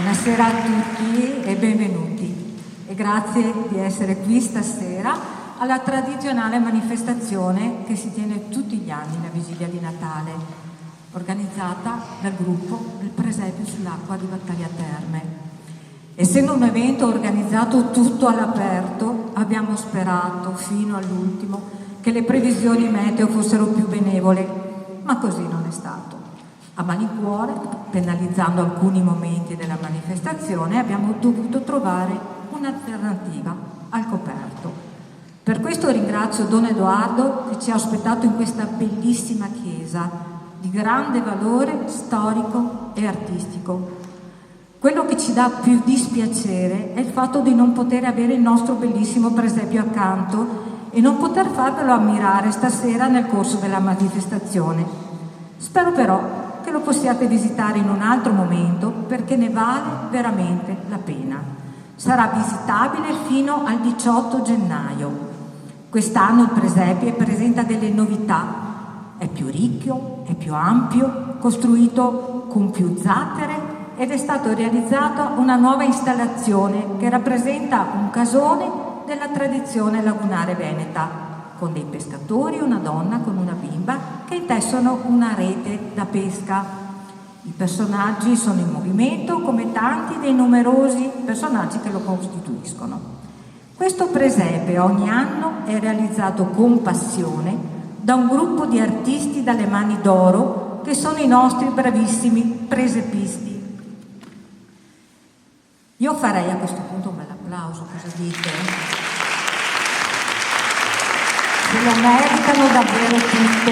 Buonasera a tutti e benvenuti e grazie di essere qui stasera alla tradizionale manifestazione che si tiene tutti gli anni la vigilia di Natale, organizzata dal gruppo del Presepio sull'Acqua di Battaglia Terme. Essendo un evento organizzato tutto all'aperto, abbiamo sperato fino all'ultimo che le previsioni meteo fossero più benevole, ma così non è stato. A malincuore, penalizzando alcuni momenti della manifestazione, abbiamo dovuto trovare un'alternativa al coperto. Per questo ringrazio Don Edoardo che ci ha ospitato in questa bellissima chiesa di grande valore storico e artistico. Quello che ci dà più dispiacere è il fatto di non poter avere il nostro bellissimo presepio accanto e non poter farvelo ammirare stasera nel corso della manifestazione. Spero però che lo possiate visitare in un altro momento perché ne vale veramente la pena. Sarà visitabile fino al 18 gennaio. Quest'anno il presepio presenta delle novità. È più ricco, è più ampio, costruito con più zattere ed è stato realizzato una nuova installazione che rappresenta un casone della tradizione lagunare veneta, con dei pescatori e una donna con una bimba che intessono una rete da pesca. I personaggi sono in movimento come tanti dei numerosi personaggi che lo costituiscono. Questo presepe ogni anno è realizzato con passione da un gruppo di artisti dalle mani d'oro che sono i nostri bravissimi presepisti. Io farei a questo punto un bel applauso, cosa dite? Se lo meritano davvero tutto.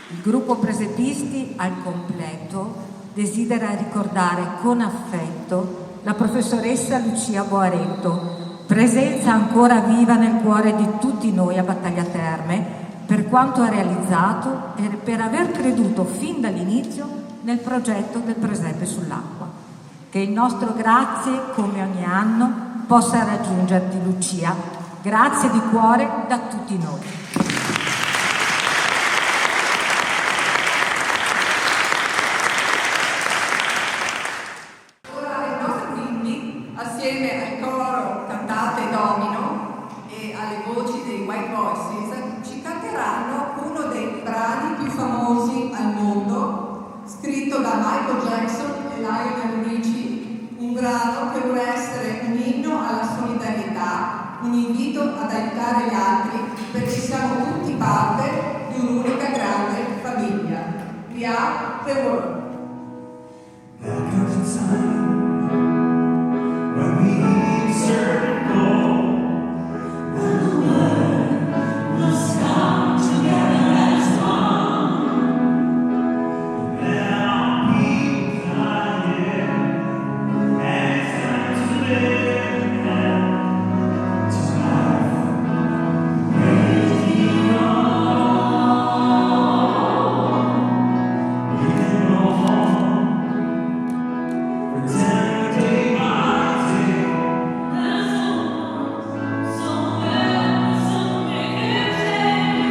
Il gruppo Presepisti al completo desidera ricordare con affetto la professoressa Lucia Boaretto, presenza ancora viva nel cuore di tutti noi a Battaglia Terme, per quanto ha realizzato e per aver creduto fin dall'inizio nel progetto del Presepe sull'Acqua. Che il nostro grazie, come ogni anno, possa raggiungerti, Lucia. Grazie di cuore da tutti noi. Ora le nostre quindi, assieme al coro Cantate Domino e alle voci dei White Voices, ci canteranno uno dei brani più famosi al mondo, scritto da Michael Jackson e Lionel Richie, un brano che vuole essere un inno alla solidarietà, un invito ad aiutare gli altri perché siamo tutti parte di un'unica grande famiglia. We are the world. There comes a time when we serve God, and the world must come together as one. There are people out here, and it's time to live to life. Praise be God. We can go home. Pretend day by day. Somewhere, something can change.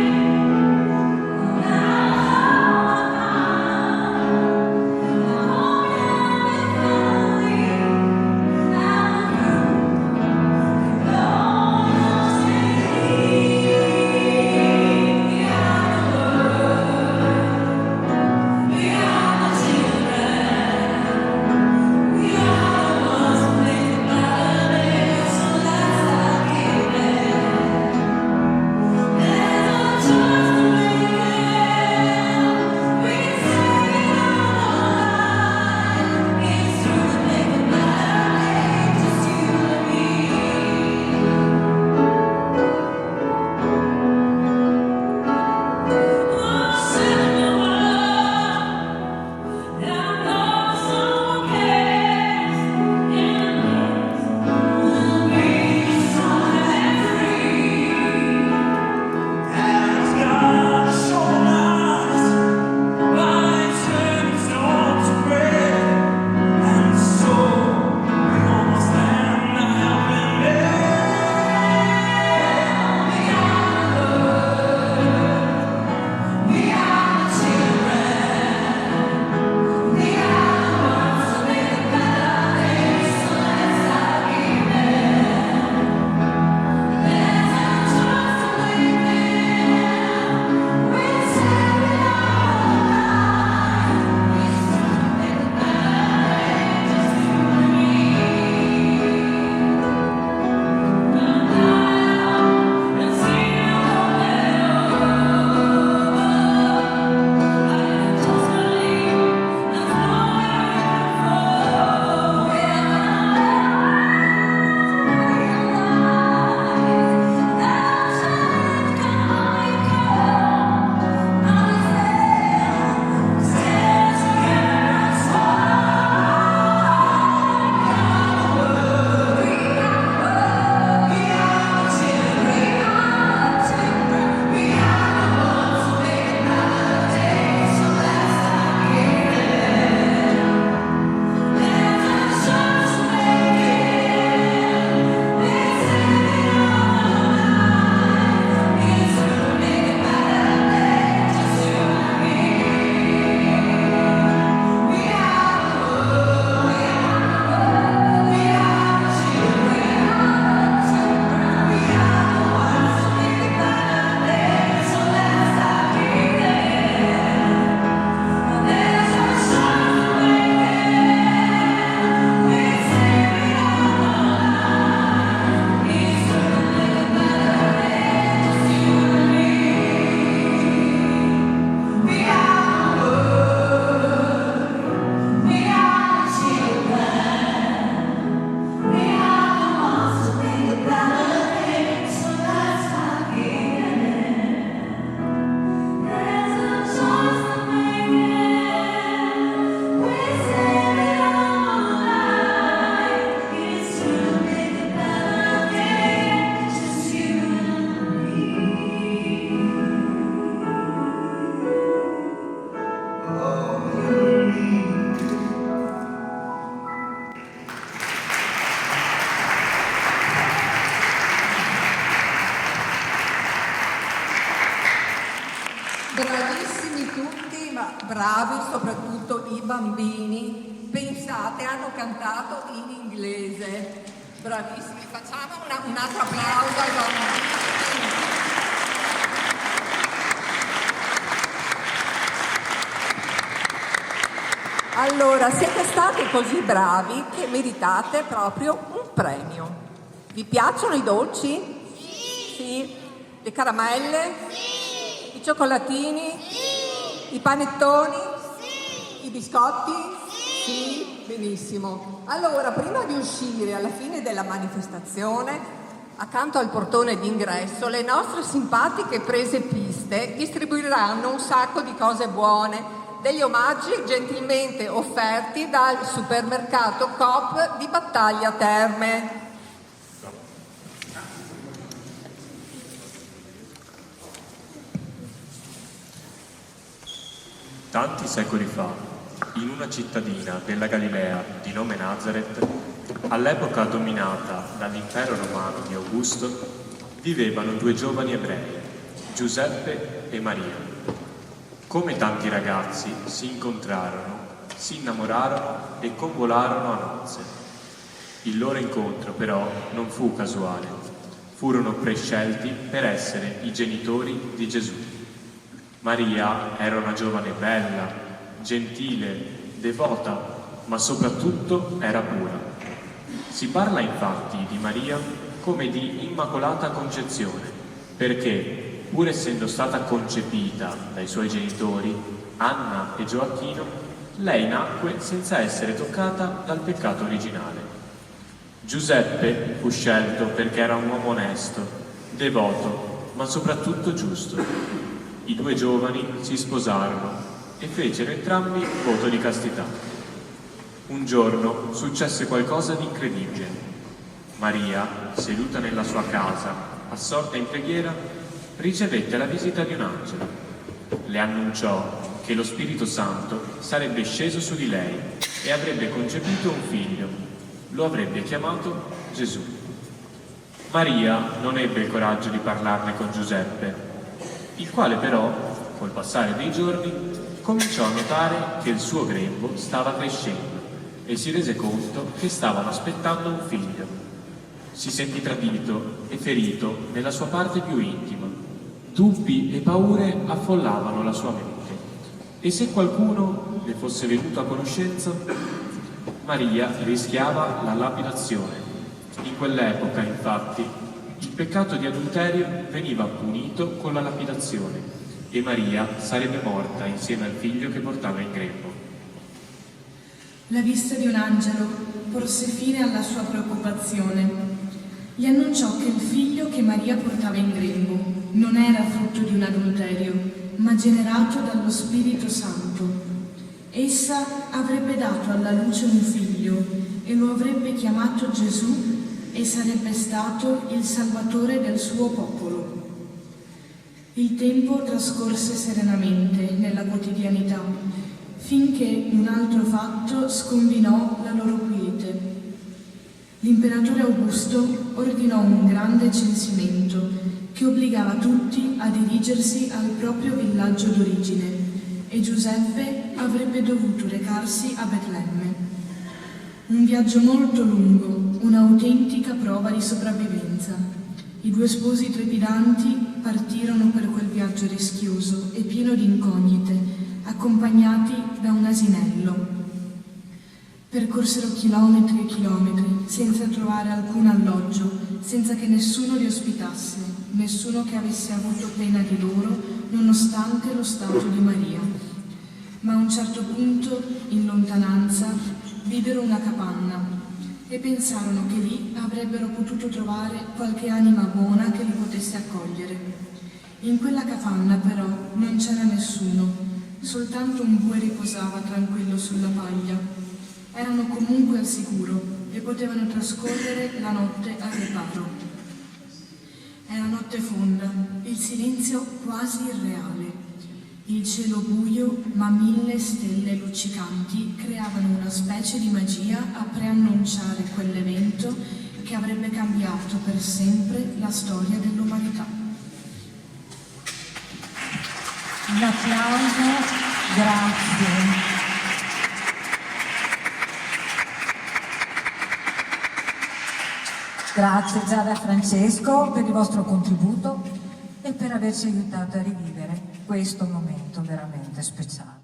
bravi soprattutto i bambini. Pensate, hanno cantato in inglese. Bravissimi, facciamo un altro applauso ai bambini. Allora, siete stati così bravi che meritate proprio un premio. Vi piacciono i dolci? Sì. Le caramelle? Sì. I cioccolatini? Sì. I panettoni? Sì. I biscotti? Sì. Benissimo. Allora, prima di uscire alla fine della manifestazione, accanto al portone d'ingresso, le nostre simpatiche presepiste distribuiranno un sacco di cose buone, degli omaggi gentilmente offerti dal supermercato Coop di Battaglia Terme. Tanti secoli fa, in una cittadina della Galilea di nome Nazareth, all'epoca dominata dall'impero romano di Augusto, vivevano due giovani ebrei, Giuseppe e Maria. Come tanti ragazzi si incontrarono, si innamorarono e convolarono a nozze. Il loro incontro però non fu casuale, furono prescelti per essere i genitori di Gesù. Maria era una giovane bella, gentile, devota, ma soprattutto era pura. Si parla infatti di Maria come di Immacolata Concezione, perché pur essendo stata concepita dai suoi genitori, Anna e Gioacchino, lei nacque senza essere toccata dal peccato originale. Giuseppe fu scelto perché era un uomo onesto, devoto, ma soprattutto giusto. I due giovani si sposarono e fecero entrambi voto di castità. Un giorno successe qualcosa di incredibile. Maria, seduta nella sua casa, assorta in preghiera, ricevette la visita di un angelo. Le annunciò che lo Spirito Santo sarebbe sceso su di lei e avrebbe concepito un figlio. Lo avrebbe chiamato Gesù. Maria non ebbe il coraggio di parlarne con Giuseppe, il quale però, col passare dei giorni, cominciò a notare che il suo grembo stava crescendo e si rese conto che stavano aspettando un figlio. Si sentì tradito e ferito nella sua parte più intima. Dubbi e paure affollavano la sua mente. E se qualcuno ne fosse venuto a conoscenza, Maria rischiava la lapidazione. In quell'epoca, infatti, il peccato di adulterio veniva punito con la lapidazione e Maria sarebbe morta insieme al figlio che portava in grembo. La vista di un angelo porse fine alla sua preoccupazione. Gli annunciò che il figlio che Maria portava in grembo non era frutto di un adulterio, ma generato dallo Spirito Santo. Essa avrebbe dato alla luce un figlio e lo avrebbe chiamato Gesù e sarebbe stato il Salvatore del suo popolo. Il tempo trascorse serenamente nella quotidianità, finché un altro fatto scombinò la loro quiete. L'imperatore Augusto ordinò un grande censimento che obbligava tutti a dirigersi al proprio villaggio d'origine e Giuseppe avrebbe dovuto recarsi a Betlemme. Un viaggio molto lungo, un'autentica prova di sopravvivenza. I due sposi trepidanti partirono per quel viaggio rischioso e pieno di incognite, accompagnati da un asinello. Percorsero chilometri e chilometri senza trovare alcun alloggio, senza che nessuno li ospitasse, nessuno che avesse avuto pena di loro, nonostante lo stato di Maria. Ma a un certo punto, in lontananza, videro una capanna e pensarono che lì avrebbero potuto trovare qualche anima buona che li potesse accogliere. In quella capanna però non c'era nessuno, soltanto un bue riposava tranquillo sulla paglia. Erano comunque al sicuro e potevano trascorrere la notte al riparo. Era notte fonda, il silenzio quasi irreale. Il cielo buio, ma 1000 stelle luccicanti creavano una specie di magia a preannunciare quell'evento che avrebbe cambiato per sempre la storia dell'umanità. Un applauso Grazie. Grazie Giada e Francesco per il vostro contributo e per averci aiutato a rivivere questo momento veramente speciale.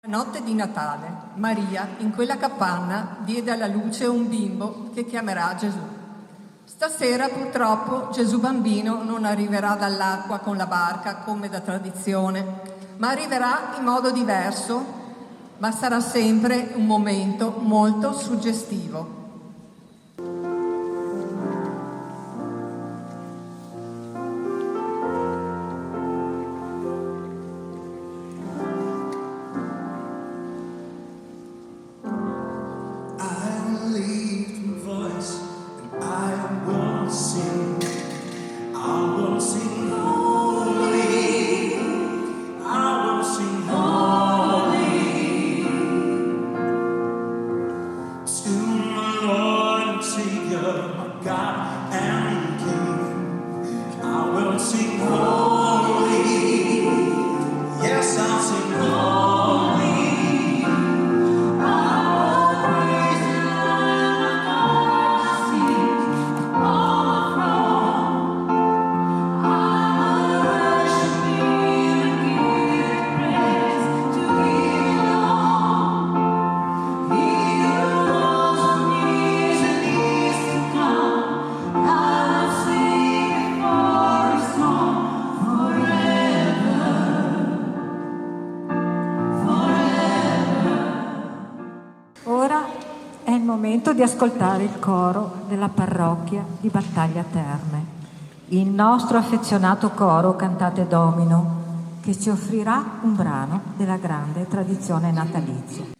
La notte di Natale, Maria in quella capanna diede alla luce un bimbo che chiamerà Gesù. Stasera purtroppo Gesù bambino non arriverà dall'acqua con la barca come da tradizione, ma arriverà in modo diverso, ma sarà sempre un momento molto suggestivo. Di ascoltare il coro della parrocchia di Battaglia Terme, il nostro affezionato coro Cantate Domino, che ci offrirà un brano della grande tradizione natalizia.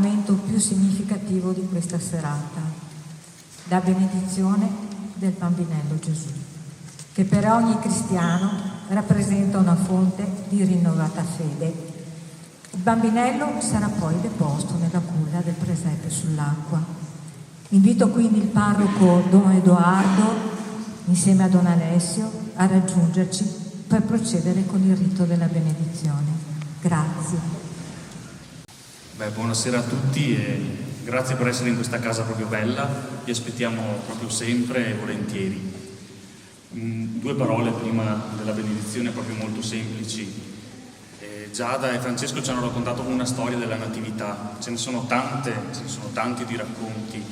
momento più significativo di questa serata, la benedizione del bambinello Gesù, che per ogni cristiano rappresenta una fonte di rinnovata fede. Il bambinello sarà poi deposto nella culla del presepe sull'acqua. Invito quindi il parroco Don Edoardo, insieme a Don Alessio, a raggiungerci per procedere con il rito della benedizione. Grazie. Buonasera a tutti e grazie per essere in questa casa proprio bella, vi aspettiamo proprio sempre e volentieri. 2 parole prima della benedizione proprio molto semplici. Giada e Francesco ci hanno raccontato una storia della Natività, ce ne sono tanti di racconti.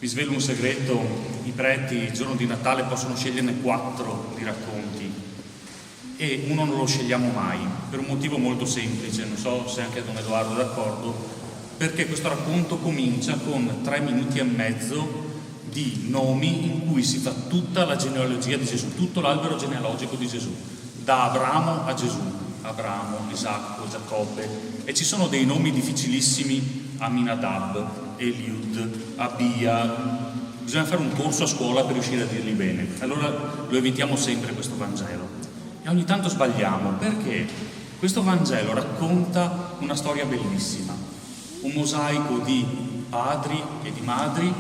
Vi svelo un segreto, i preti il giorno di Natale possono sceglierne 4 di racconti e uno non lo scegliamo mai, per un motivo molto semplice, non so se anche Don Edoardo è d'accordo, perché questo racconto comincia con 3 minuti e mezzo di nomi in cui si fa tutta la genealogia di Gesù, tutto l'albero genealogico di Gesù, da Abramo a Gesù, Abramo, Isacco, Giacobbe, e ci sono dei nomi difficilissimi, Aminadab, Eliud, Abia, bisogna fare un corso a scuola per riuscire a dirli bene, allora lo evitiamo sempre questo Vangelo. E ogni tanto sbagliamo, perché questo Vangelo racconta una storia bellissima, un mosaico di padri e di madri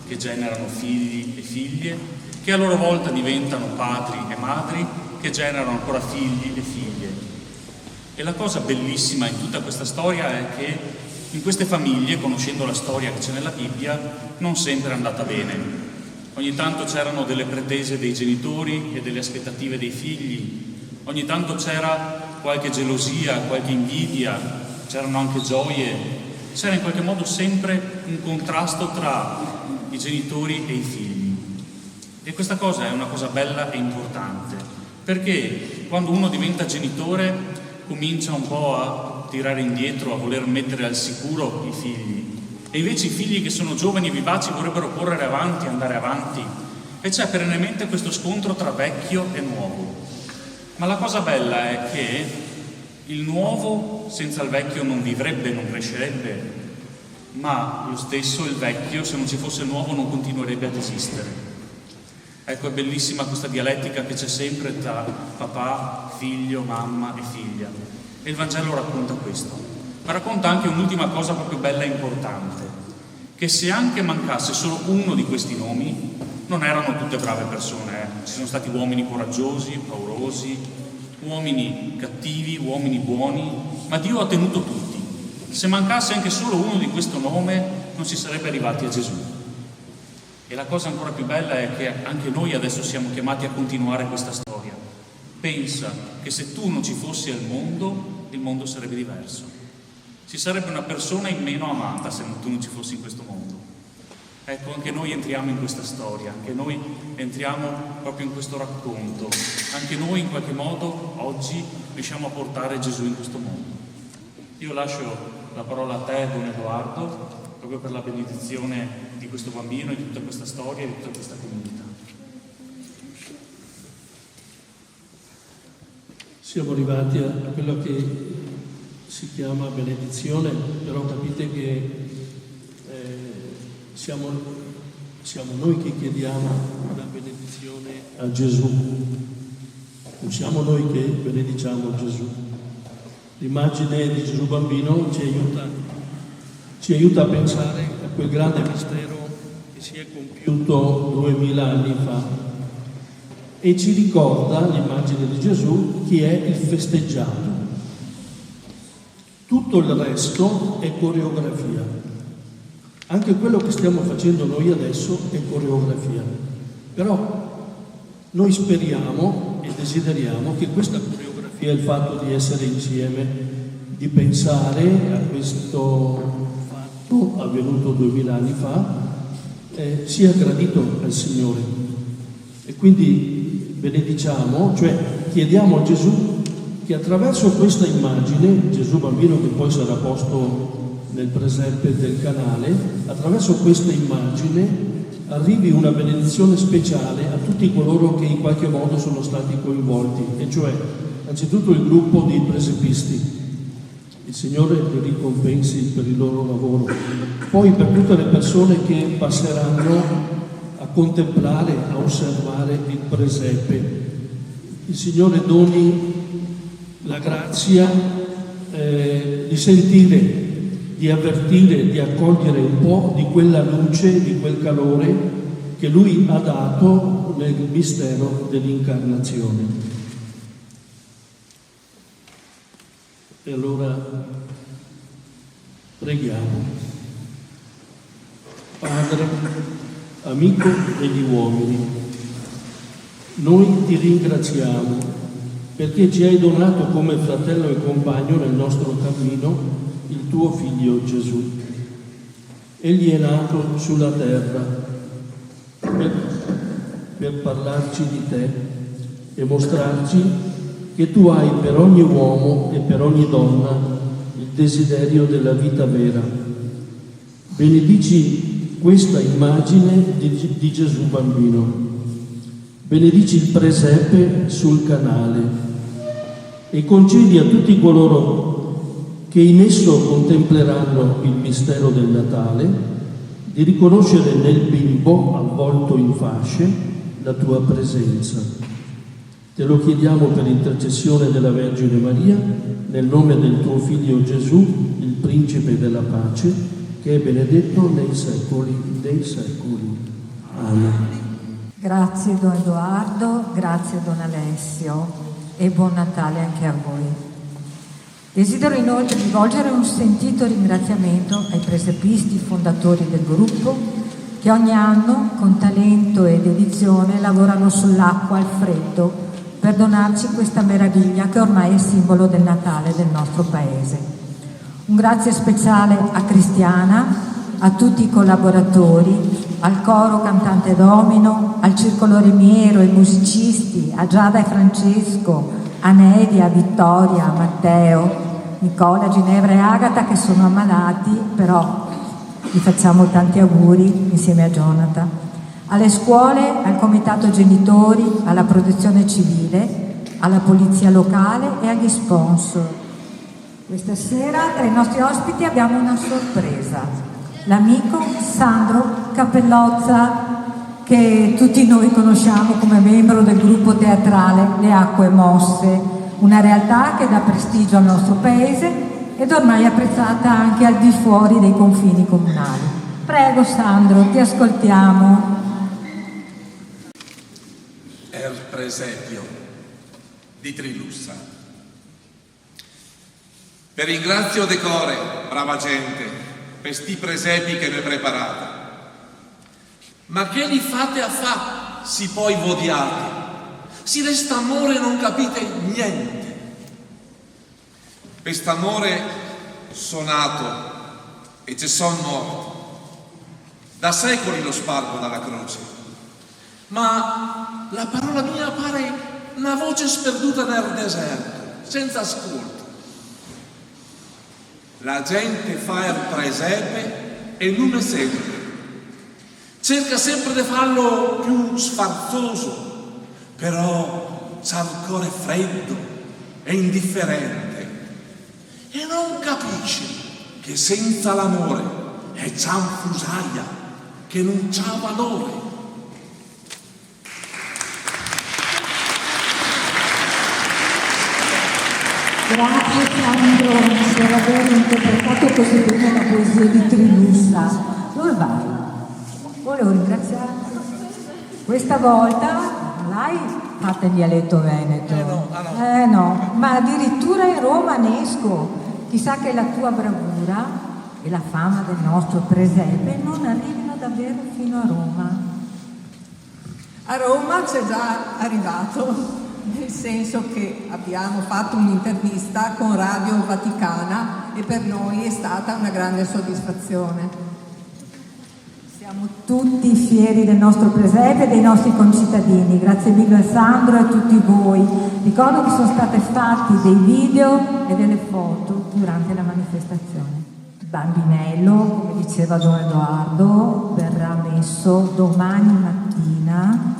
che generano figli e figlie, che a loro volta diventano padri e madri, che generano ancora figli e figlie. E la cosa bellissima in tutta questa storia è che in queste famiglie, conoscendo la storia che c'è nella Bibbia, non sempre è andata bene. Ogni tanto c'erano delle pretese dei genitori e delle aspettative dei figli, ogni tanto c'era qualche gelosia, qualche invidia, c'erano anche gioie, c'era in qualche modo sempre un contrasto tra i genitori e i figli. E questa cosa è una cosa bella e importante, perché quando uno diventa genitore comincia un po' a tirare indietro, a voler mettere al sicuro i figli, e invece i figli che sono giovani e vivaci vorrebbero correre avanti, andare avanti, e c'è perennemente questo scontro tra vecchio e nuovo. Ma la cosa bella è che il nuovo senza il vecchio non vivrebbe, non crescerebbe, ma lo stesso il vecchio, se non ci fosse il nuovo, non continuerebbe ad esistere. Ecco, è bellissima questa dialettica che c'è sempre tra papà, figlio, mamma e figlia. E il Vangelo racconta questo. Ma racconta anche un'ultima cosa proprio bella e importante, che se anche mancasse solo uno di questi nomi, non erano tutte brave persone, Ci sono stati uomini coraggiosi, paurosi, uomini cattivi, uomini buoni, ma Dio ha tenuto tutti. Se mancasse anche solo uno di questo nome, non si sarebbe arrivati a Gesù. E la cosa ancora più bella è che anche noi adesso siamo chiamati a continuare questa storia. Pensa che se tu non ci fossi al mondo, il mondo sarebbe diverso. Ci sarebbe una persona in meno amata se tu non ci fossi in questo mondo. Ecco, anche noi entriamo in questa storia, anche noi entriamo proprio in questo racconto. Anche noi in qualche modo oggi riusciamo a portare Gesù in questo mondo. Io lascio la parola a te, Don Edoardo, proprio per la benedizione di questo bambino e di tutta questa storia e di tutta questa comunità. Siamo arrivati a quello che si chiama benedizione, però capite che siamo noi che chiediamo la benedizione a Gesù, non siamo noi che benediciamo Gesù. L'immagine di Gesù bambino ci aiuta a pensare a quel grande mistero che si è compiuto 2000 anni fa e ci ricorda l'immagine di Gesù chi è il festeggiato. Tutto il resto è coreografia. Anche quello che stiamo facendo noi adesso è coreografia. Però noi speriamo e desideriamo che questa coreografia, il fatto di essere insieme, di pensare a questo fatto avvenuto 2000 anni fa, sia gradito al Signore. E quindi benediciamo, cioè chiediamo a Gesù che attraverso questa immagine, Gesù bambino che poi sarà posto nel presepe del canale, attraverso questa immagine arrivi una benedizione speciale a tutti coloro che in qualche modo sono stati coinvolti, e cioè anzitutto il gruppo di presepisti, Il Signore li ricompensi per il loro lavoro. Poi per tutte le persone che passeranno a contemplare, a osservare il presepe, il Signore doni la grazia di sentire, di avvertire, di accogliere un po' di quella luce, di quel calore che Lui ha dato nel mistero dell'incarnazione. E allora preghiamo. Padre, amico degli uomini, noi ti ringraziamo perché ci hai donato come fratello e compagno nel nostro cammino il tuo Figlio Gesù. Egli è nato sulla terra per parlarci di te e mostrarci che tu hai per ogni uomo e per ogni donna il desiderio della vita vera. Benedici questa immagine di Gesù bambino. Benedici il presepe sul canale e concedi a tutti coloro che in esso contempleranno il mistero del Natale di riconoscere nel bimbo avvolto in fasce la tua presenza. Te lo chiediamo per intercessione della Vergine Maria, nel nome del tuo Figlio Gesù, il Principe della pace, che è benedetto nei secoli dei secoli. Amen. Grazie Don Edoardo, grazie Don Alessio e buon Natale anche a voi. Desidero inoltre rivolgere un sentito ringraziamento ai presepisti fondatori del gruppo che ogni anno con talento e dedizione lavorano sull'acqua al freddo per donarci questa meraviglia che ormai è simbolo del Natale del nostro paese. Un grazie speciale a Cristiana, a tutti i collaboratori, al coro cantante Domino, al circolo Remiero, ai musicisti, a Giada e Francesco, a Nedia, a Vittoria, a Matteo, Nicola, Ginevra e Agata che sono ammalati, però gli facciamo tanti auguri insieme a Jonathan. Alle scuole, al comitato genitori, alla protezione civile, alla polizia locale e agli sponsor. Questa sera tra i nostri ospiti abbiamo una sorpresa, l'amico Sandro Capellozza, che tutti noi conosciamo come membro del gruppo teatrale Le Acque Mosse, una realtà che dà prestigio al nostro paese ed ormai apprezzata anche al di fuori dei confini comunali. Prego Sandro, ti ascoltiamo. El presepio di Trilussa. Per ringrazio de core, brava gente, per sti presepi che ne preparate. Ma che li fate a fa, si poi vodiate? Si resta amore e non capite niente. Quest'amore sonato e ci son morto. Da secoli lo spargo dalla croce. Ma la parola mia pare una voce sperduta nel deserto, senza ascolto. La gente fa il presepe e non ne segue. Cerca sempre di farlo più sfarzoso, però c'ha il cuore freddo e indifferente e non capisce che senza l'amore è cianfusaglia che non c'ha valore. Grazie Sandro per aver interpretato così bene la poesia di Trilussa. Dove vai? Volevo ringraziarti. Questa volta non l'hai fatta in dialetto veneto. No, ma addirittura in romanesco. Chissà che la tua bravura e la fama del nostro presepe non arrivino davvero fino a Roma. A Roma c'è già arrivato, nel senso che abbiamo fatto un'intervista con Radio Vaticana e per noi è stata una grande soddisfazione. Siamo tutti fieri del nostro presepe e dei nostri concittadini. Grazie mille a Sandro e a tutti voi. Ricordo che sono state fatti dei video e delle foto durante la manifestazione. Il bambinello, come diceva Don Edoardo, verrà messo domani mattina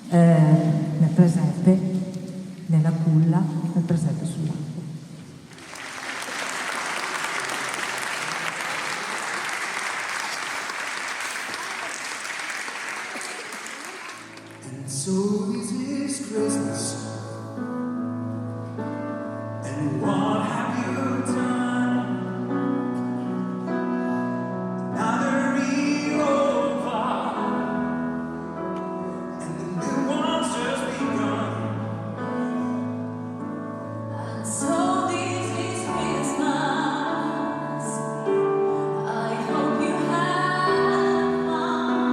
nel presepe, nella culla del presepe sull'acqua. So this is Christmas. And what have you done? Another year over, and the new one's just begun. And so this is Christmas. I hope you have fun.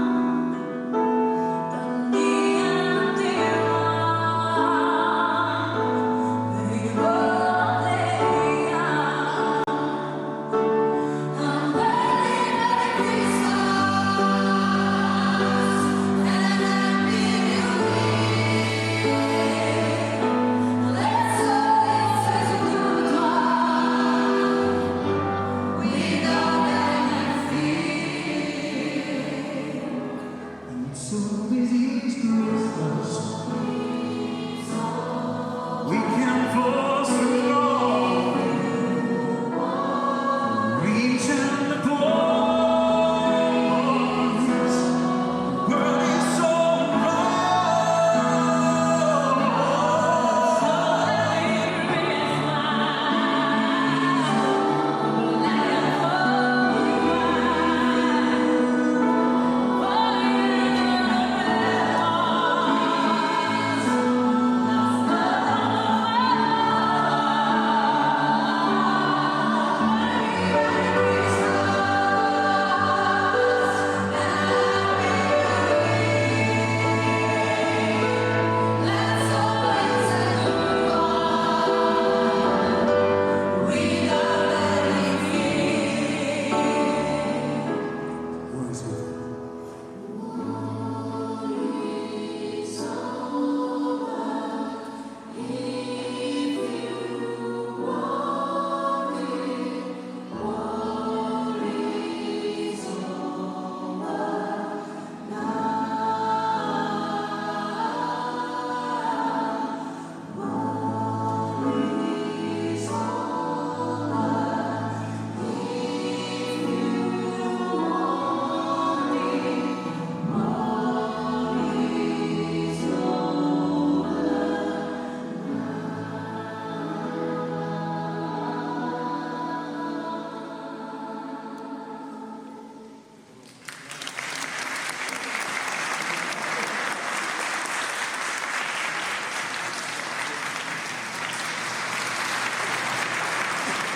The near and dear one, we both lay out. And very Merry Christmas and Happy New Year. Let's hope it's a good one without any fear. And so this is Christmas. We can force the law, reach and the poor. World is so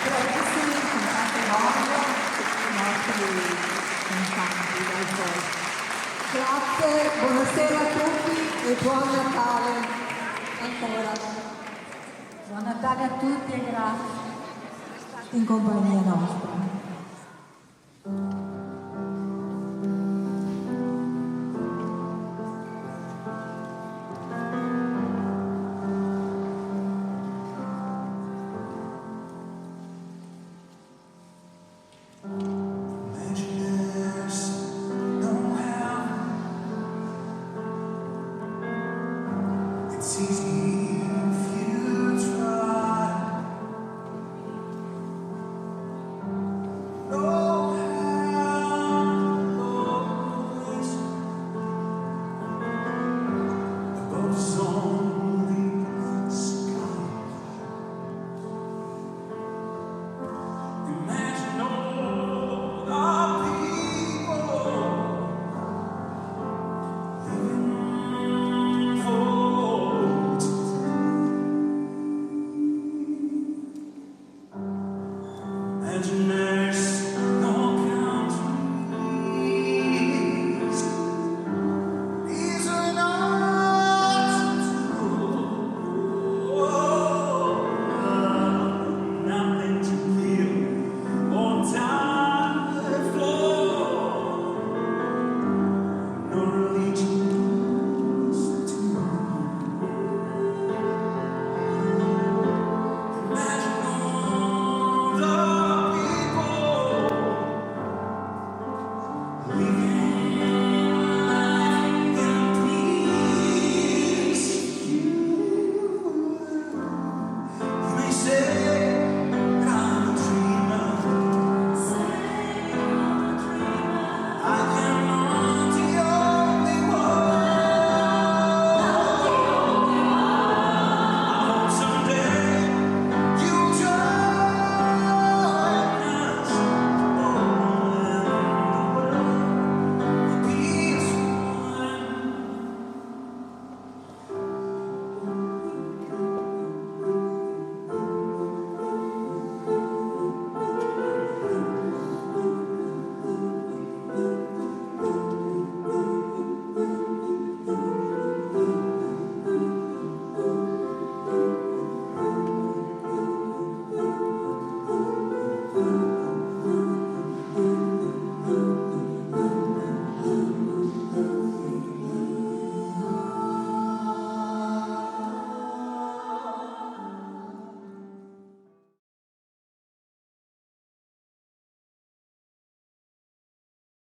Bravissimi, cantate l'organo, i nostri cantanti dal posto. Grazie, buonasera a tutti e buon Natale ancora. Buon Natale a tutti e grazie. In compagnia nostra.